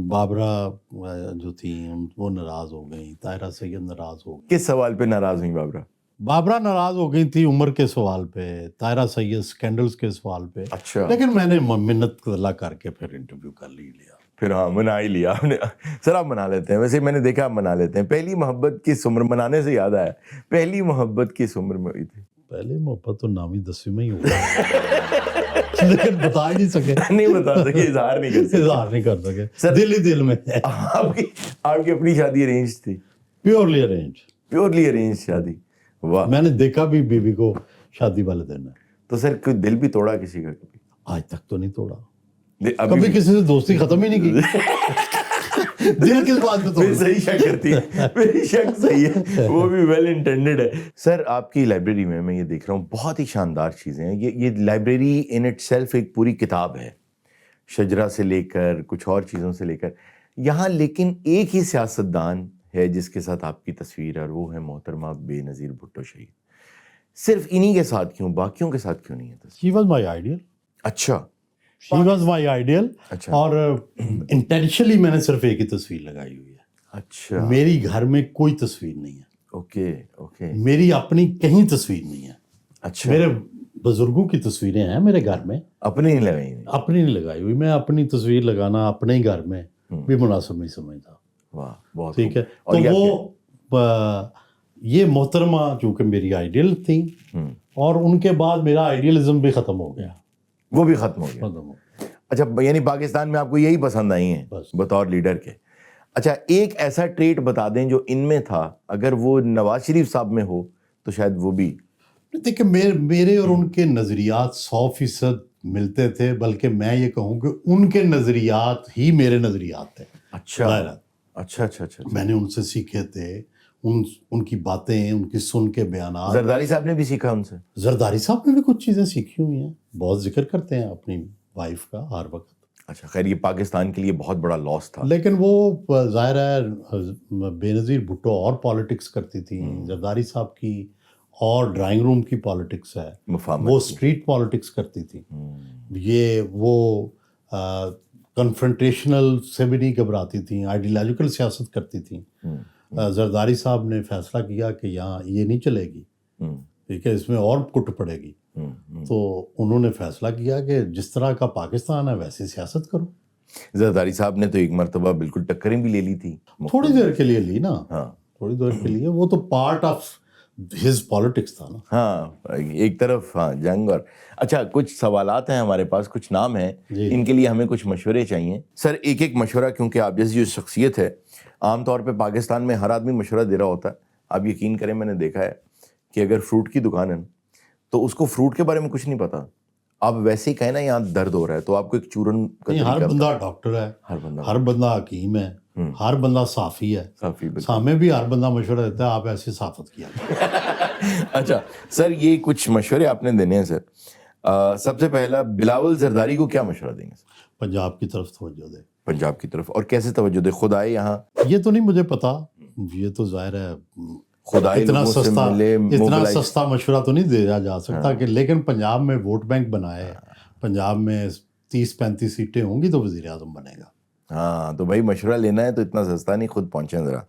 بابرہ جو تھیں وہ ناراض ہو گئیں، طاہرہ سید ناراض ہو گئی. کس سوال پہ ناراض ہوئی بابرہ؟ بابرہ ناراض ہو گئی تھی عمر کے سوال پہ، طاہرہ سید سکینڈلز کے سوال پہ. اچھا. لیکن میں نے منت اللہ کر کے پھر انٹرویو کر لیا. پھر ہاں منا ہی لیا آپ نے. سر آپ منا لیتے ہیں، ویسے میں نے دیکھا آپ منا لیتے ہیں. پہلی محبت کس عمر، منانے سے یاد آیا، پہلی محبت کس عمر میں ہوئی تھی؟ پہلی محبت تو 9ویں 10ویں میں ہی ہوئی، لیکن بتا ہی نہیں سکے. نہیں بتا سکے، اظہار نہیں کر سکے. اظہار نہیں کر سکے، دل ہی دل میں. آپ کی اپنی شادی ارینج تھی؟ Purely arrange. پیورلی ارینج شادی. واہ. میں نے دیکھا بھی بیوی کو شادی والے دن ہے. تو سر کوئی دل بھی توڑا کسی کا کبھی؟ آج تک تو نہیں توڑا. کبھی کسی سے دوستی ختم ہی نہیں کی. دل کس بات پہ توڑا؟ صحیح شک کرتی ہے، میری شک صحیح ہے، وہ بھی ویل انٹینڈڈ ہے. سر آپ کی لائبریری میں یہ دیکھ رہا ہوں بہت ہی شاندار چیزیں ہیں. یہ لائبریری ان اٹ سیلف ایک پوری کتاب ہے، شجرا سے لے کر کچھ اور چیزوں سے لے کر یہاں. لیکن ایک ہی سیاستدان ہے جس کے ساتھ آپ کی تصویر ہے، اور وہ ہے محترمہ بے نظیر بھٹو شہید. صرف انہی کے ساتھ کیوں، باقیوں کے ساتھ کیوں نہیں ہے تصویر؟ She was my ideal. اچھا. She was my ideal. اچھا. اور انٹینشنلی میں نے صرف ایک ہی تصویر لگائی ہوئی ہے. اچھا. میری گھر میں کوئی تصویر نہیں ہے. Okay okay. میری اپنی کہیں تصویر نہیں ہے. اچھا. میرے بزرگوں کی تصویریں ہیں میرے گھر میں، اپنی نہیں لگائی؟ اپنی نہیں لگائی ہوئی. میں اپنی تصویر لگانا اپنے ہی گھر میں بھی مناسب نہیں سمجھتا. واہ بہت ٹھیک ہے. تو وہ یہ محترمہ چونکہ میری آئیڈیل تھیں، اور ان کے بعد میرا آئیڈیلزم بھی ختم ہو گیا. وہ بھی ختم ہو گیا. اچھا، یعنی پاکستان میں آپ کو یہی پسند آئی ہیں بطور لیڈر کے. اچھا ایک ایسا ٹریٹ بتا دیں جو ان میں تھا، اگر وہ نواز شریف صاحب میں ہو تو شاید وہ بھی. دیکھیں میرے اور ان کے نظریات 100% ملتے تھے، بلکہ میں یہ کہوں کہ ان کے نظریات ہی میرے نظریات تھے. اچھا اچھا اچھا اچھا. میں نے ان سے سیکھے تھے، ان کی باتیں، ان کی سن کے بیانات. زرداری صاحب نے بھی سیکھا ان سے؟ زرداری صاحب نے بھی کچھ چیزیں سیکھی ہوئی ہیں. بہت ذکر کرتے ہیں اپنی وائف کا ہر وقت. اچھا خیر، یہ پاکستان کے لیے بہت بڑا لاس تھا. لیکن وہ ظاہر ہے بے نظیر بھٹو اور پالیٹکس کرتی تھیں، زرداری صاحب کی اور ڈرائنگ روم کی پالیٹکس ہے، وہ اسٹریٹ پالیٹکس کرتی تھیں. یہ وہ کنفرنٹیشنل سے بھی نہیں گھبراتی تھیں، آئیڈیالوجیکل سیاست کرتی تھیں. زرداری صاحب نے فیصلہ کیا کہ یہاں یہ نہیں چلے گی، ٹھیک ہے، اس میں اور کٹ پڑے گی. تو انہوں نے فیصلہ کیا کہ جس طرح کا پاکستان ہے ویسی سیاست کرو. زرداری صاحب نے تو ایک مرتبہ بالکل ٹکریں بھی لے لی تھی. تھوڑی دیر کے لیے لی نا. ہاں تھوڑی دیر کے لیے، وہ تو پارٹ آف ہز پالیٹکس تھا نا. ہاں ایک طرف ہاں جنگ. اور اچھا کچھ سوالات ہیں ہمارے پاس، کچھ نام ہیں، ان کے لیے ہمیں کچھ مشورے چاہیے. سر ایک مشورہ، کیونکہ آپ جیسی جو شخصیت ہے عام طور پہ پاکستان میں ہر آدمی مشورہ دے رہا ہوتا ہے. آپ یقین کریں میں نے دیکھا ہے کہ اگر فروٹ کی دکان ہے تو اس کو فروٹ کے بارے میں کچھ نہیں پتا، آپ ویسے ہی کہیں نا یہاں درد ہو رہا ہے تو آپ کو ایک چورن کا نہیں، ہر طریقہ بندہ ڈاکٹر ہے، ہر بندہ حکیم ہے، ہر بندہ صافی ہے، کافی بالکل. سامنے بھی ہر بندہ مشورہ دیتا ہے آپ ایسی صافت کیا کریں۔ اچھا سر، یہ کچھ مشورے آپ نے دینے ہیں سر. سب سے پہلا بلاول زرداری کو کیا مشورہ دیں گے سر؟ پنجاب کی طرف توجہ دے۔ پنجاب کی طرف، اور کیسے توجہ دے؟ خود آئے یہاں؟ یہ تو نہیں مجھے پتا، یہ تو ظاہر ہے خود آئے، اتنا لوگوں سے سستا ملے، اتنا موبلائز. سستا مشورہ تو نہیں دیا جا سکتا کہ، لیکن پنجاب میں ووٹ بینک بنائے، پنجاب میں 30-35 سیٹیں ہوں گی تو وزیر اعظم بنے گا۔ ہاں تو بھائی مشورہ لینا ہے تو اتنا سستا نہیں، خود پہنچیں ذرا.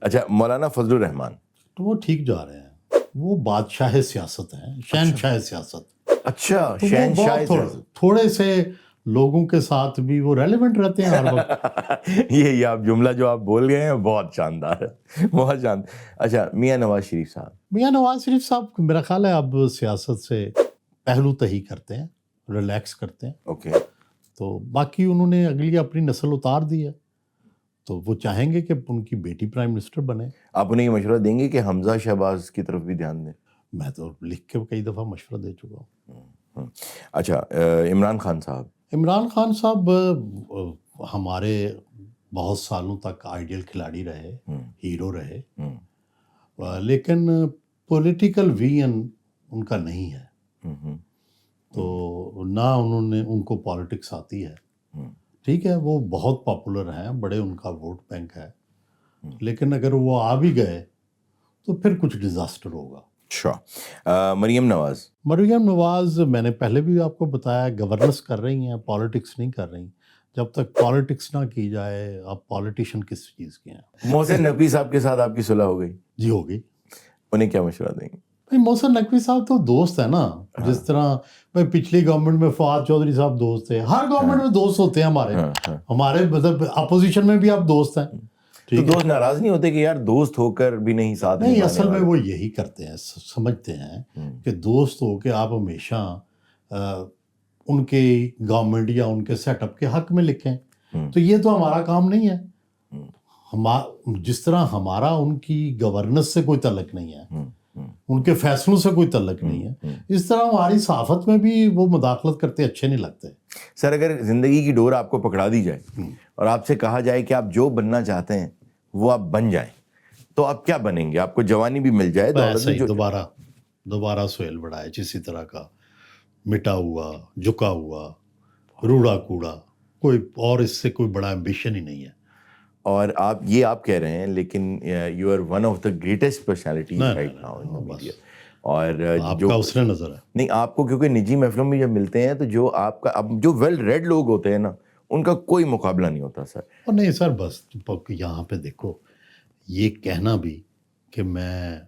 اچھا مولانا فضل الرحمان. تو وہ ٹھیک جا رہے ہیں، وہ بادشاہ سیاست ہیں، شہنشاہ سیاست۔ اچھا تو وہ شہنشاہ بہت تھوڑے سے لوگوں کے ساتھ بھی وہ ریلیونٹ رہتے ہیں ہر وقت۔ یہ آپ جملہ جو آپ بول گئے ہیں بہت شاندار ہے، بہت شاندار. اچھا میاں نواز شریف صاحب. میاں نواز شریف صاحب میرا خیال ہے اب سیاست سے پہلو تہی کرتے ہیں، ریلیکس کرتے ہیں، اوکے. تو باقی انہوں نے اگلی اپنی نسل اتار دی ہے، تو وہ چاہیں گے کہ ان کی بیٹی پرائم منسٹر بنے۔ آپ انہیں یہ مشورہ دیں گے کہ حمزہ شہباز کی طرف بھی دھیان دیں؟ میں تو لکھ کے کئی دفعہ مشورہ دے چکا ہوں۔ اچھا عمران خان صاحب. عمران خان صاحب ہمارے بہت سالوں تک آئیڈیل کھلاڑی رہے، ہیرو رہے، لیکن پولیٹیکل ویژن ان کا نہیں ہے، تو نہ انہوں نے، ان کو پالیٹکس آتی ہے۔ ٹھیک ہے وہ بہت پاپولر ہیں، بڑے ان کا ووٹ بینک ہے، لیکن اگر وہ آ بھی گئے تو پھر کچھ ڈیزاسٹر ہوگا۔ اچھا مریم نواز. مریم نواز میں نے پہلے بھی آپ کو بتایا گورننس کر رہی ہیں، پالیٹکس نہیں کر رہی۔ جب تک پالیٹکس نہ کی جائے آپ پالیٹیشین کس چیز کے ہیں؟ محسن نقوی صاحب کے ساتھ آپ کی صلح ہو گئی؟ جی ہوگی۔ انہیں کیا مشورہ دیں گے؟ بھائی محسن نقوی صاحب تو دوست ہیں نا، جس طرح بھائی پچھلی گورنمنٹ میں فواد چودھری صاحب دوست تھے، ہر گورنمنٹ میں دوست ہوتے ہیں ہمارے مطلب اپوزیشن میں بھی آپ دوست ہیں۔ تو دوست ناراض نہیں ہوتے کہ یار دوست ہو کر بھی نہیں ساتھ؟ نہیں، اصل میں وہ یہی کرتے ہیں، سمجھتے ہیں کہ دوست ہو کے آپ ہمیشہ ان کے گورنمنٹ یا ان کے سیٹ اپ کے حق میں لکھیں، تو یہ تو ہمارا کام نہیں ہے۔ جس طرح ہمارا ان کی گورننس سے کوئی تعلق نہیں ہے، ان کے فیصلوں سے کوئی تعلق نہیں ہے، اس طرح ہماری صحافت میں بھی وہ مداخلت کرتے اچھے نہیں لگتے۔ سر اگر زندگی کی ڈور آپ کو پکڑا دی جائے اور آپ سے کہا جائے کہ آپ جو بننا چاہتے ہیں وہ آپ بن جائیں، تو آپ کیا بنیں گے؟ آپ کو جوانی بھی مل جائے، ایسا ہی دوبارہ سہیل بڑھائے، کسی طرح کا مٹا ہوا، جھکا ہوا، روڑا کوڑا، کوئی اور اس سے کوئی بڑا ایمبیشن ہی نہیں ہے۔ اور آپ کہہ رہے ہیں، لیکن you are one of the greatest personalities right now in the media. اور آپ کا اس نے نظر ہے نہیں، آپ کو کیونکہ نجی محفلوں میں جب ملتے ہیں تو جو آپ کا اب جو ویل ریڈ لوگ ہوتے ہیں نا، ان کا کوئی مقابلہ نہیں ہوتا سر۔ اور نہیں سر، بس یہاں پہ دیکھو، یہ کہنا بھی کہ میں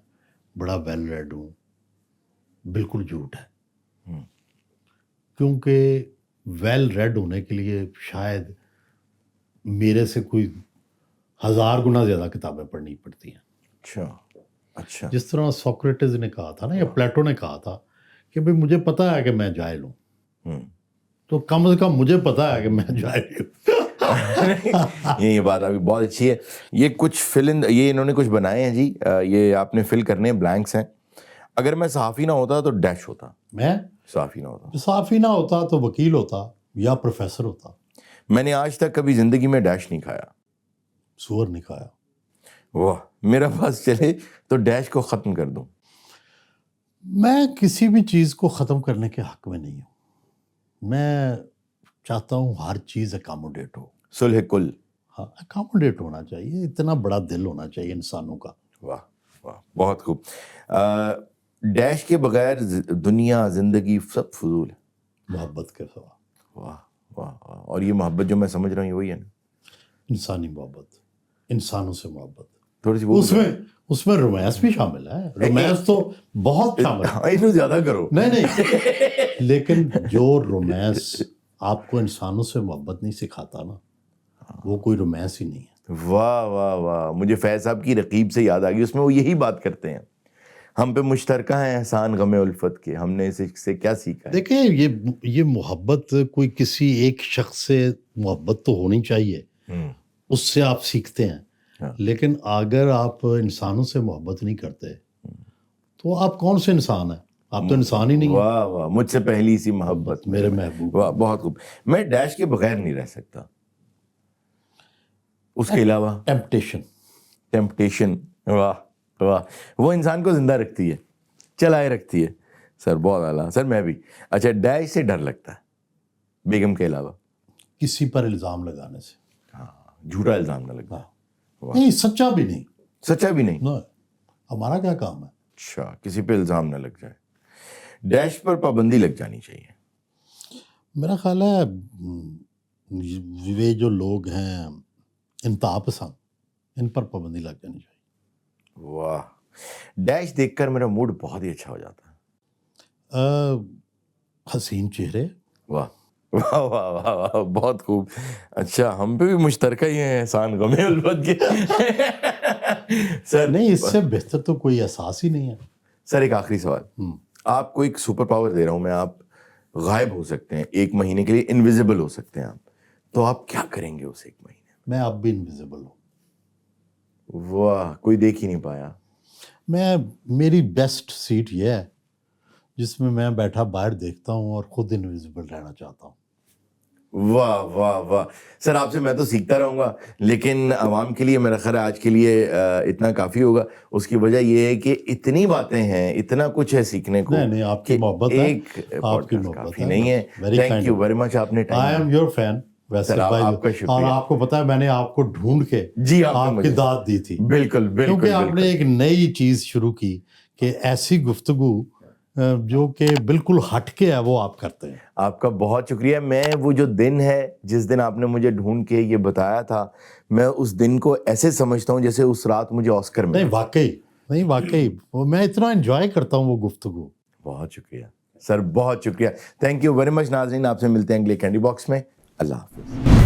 بڑا ویل ریڈ ہوں بالکل جھوٹ ہے، کیونکہ ویل ریڈ ہونے کے لیے شاید میرے سے کوئی 1000 گنا زیادہ کتابیں پڑھنی پڑتی ہیں۔ اچھا جس طرح سوکریٹس نے کہا تھا نا، یا پلیٹو نے کہا تھا کہ بھئی مجھے پتا ہے کہ میں جاہل ہوں، تو کم از کم مجھے پتا ہے کہ میں جاہل ہوں۔ یہ بات آپ کی بہت اچھی ہے۔ یہ کچھ یہ انہوں نے کچھ بنائے ہیں جی، یہ آپ نے فل کرنے ہیں، بلینکس ہیں۔ اگر میں صحافی نہ ہوتا تو ڈیش ہوتا۔ میں صحافی نہ ہوتا تو وکیل ہوتا یا پروفیسر ہوتا۔ میں نے آج تک کبھی زندگی میں ڈیش نہیں کھایا، سور نہیں کھایا۔ واہ، میرا پاس چلے تو ڈیش کو ختم کر دوں۔ میں کسی بھی چیز کو ختم کرنے کے حق میں نہیں ہوں، میں چاہتا ہوں ہر چیز اکاموڈیٹ ہو۔ صلح کل۔ ہاں، اکاموڈیٹ ہونا چاہیے، اتنا بڑا دل ہونا چاہیے انسانوں کا۔ واہ واہ، بہت خوب۔ ڈیش کے بغیر دنیا، زندگی سب فضول ہے، محبت کے سوا۔ واہ واہ واہ۔ اور یہ محبت جو میں سمجھ رہا ہوں یہ وہی ہے نا، انسانی محبت، انسانوں سے محبت۔ تھوڑی سی اس میں رومانس بھی شامل ہے، رومانس تو بہت شامل ہے، اینو زیادہ کرو۔ نہیں، لیکن جو رومانس آپ کو انسانوں سے محبت نہیں سکھاتا نا، وہ کوئی رومانس ہی نہیں ہے۔ واہ واہ واہ، مجھے فیض صاحب کی رقیب سے یاد آ گئی، اس میں وہ یہی بات کرتے ہیں، ہم پہ مشترکہ ہیں احسان غم الفت کے، ہم نے اس سے کیا سیکھا ہے؟ دیکھیں یہ محبت کوئی کسی ایک شخص سے محبت تو ہونی چاہیے، اس سے آپ سیکھتے ہیں، لیکن اگر آپ انسانوں سے محبت نہیں کرتے تو آپ کون سے انسان ہیں؟ آپ تو انسان ہی نہیں ہیں. واہ واہ، مجھ سے پہلی سی محبت میرے محبوب. واہ بہت خوب. میں ڈیش کے بغیر نہیں رہ سکتا. اس کے علاوہ ٹیمپٹیشن. ٹیمپٹیشن، واہ واہ، وہ انسان کو زندہ رکھتی ہے، چلائے رکھتی ہے. سر بہت اعلیٰ. سر میں بھی. اچھا، ڈیش سے ڈر لگتا ہے بیگم کے علاوہ؟ کسی پر الزام لگانے سے. ہاں، جھوٹا الزام نہ لگا. نہیں، سچا بھی نہیں. سچا بھی نہیں. No. ہمارا کیا کام ہے؟ اچھا، کسی پہ الزام نہ لگ جائے. ڈیش پر پابندی لگ جانی چاہیے. میرا خیال ہے یہ جو لوگ ہیں انتہا پسند، ان پر پابندی لگ جانی چاہیے. واہ. ڈیش دیکھ کر میرا موڈ بہت ہی اچھا ہو جاتا ہے. حسین چہرے. واہ واہ واہ واہ واہ، بہت خوب. اچھا، ہم پہ بھی مشترکہ ہی ہیں احسان غم الفت کے. سر نہیں، اس سے بہتر تو کوئی احساس ہی نہیں ہے. سر ایک آخری سوال. آپ کو ایک سپر پاور دے رہا ہوں میں، آپ غائب ہو سکتے ہیں 1 مہینے کے لیے، انویزیبل ہو سکتے ہیں آپ، تو آپ کیا کریں گے اس 1 مہینے میں اب بھی انویزیبل ہوں. میں؟ واہ، کوئی دیکھ ہی نہیں پایا. میری بیسٹ سیٹ یہ ہے جس میں بیٹھا باہر دیکھتا ہوں اور خود انویزیبل رہنا چاہتا ہوں. واہ واہ واہ. سر آپ سے میں تو سیکھتا رہوں گا، لیکن عوام کے لیے میرا خیال ہے آج کے لیے اتنا کافی ہوگا. اس کی وجہ یہ ہے کہ اتنی باتیں ہیں، اتنا کچھ ہے سیکھنے کو. نہیں، آپ کی محبت ہے. ایک آپ کی پوڈکاسٹ محبت کافی نہیں ہے. Thank you very much. آپ نے آئی ایم یور فین. ویسے آپ کا شکریہ. اور آپ کو پتا ہے میں نے آپ کو ڈھونڈ کے جی آپ کی داد دی تھی. بالکل بالکل، کیونکہ آپ نے ایک نئی چیز شروع کی کہ ایسی گفتگو جو کہ بالکل ہٹ کے ہے وہ آپ کرتے ہیں. آپ کا بہت شکریہ. میں وہ جو دن ہے جس دن آپ نے مجھے ڈھونڈ کے یہ بتایا تھا، میں اس دن کو ایسے سمجھتا ہوں جیسے اس رات مجھے آسکر ملا. نہیں واقعی میں اتنا انجوائے کرتا ہوں وہ گفتگو. بہت شکریہ سر، بہت شکریہ. Thank you very much. ناظرین، آپ سے ملتے ہیں اگلے کینڈی باکس میں. اللہ حافظ.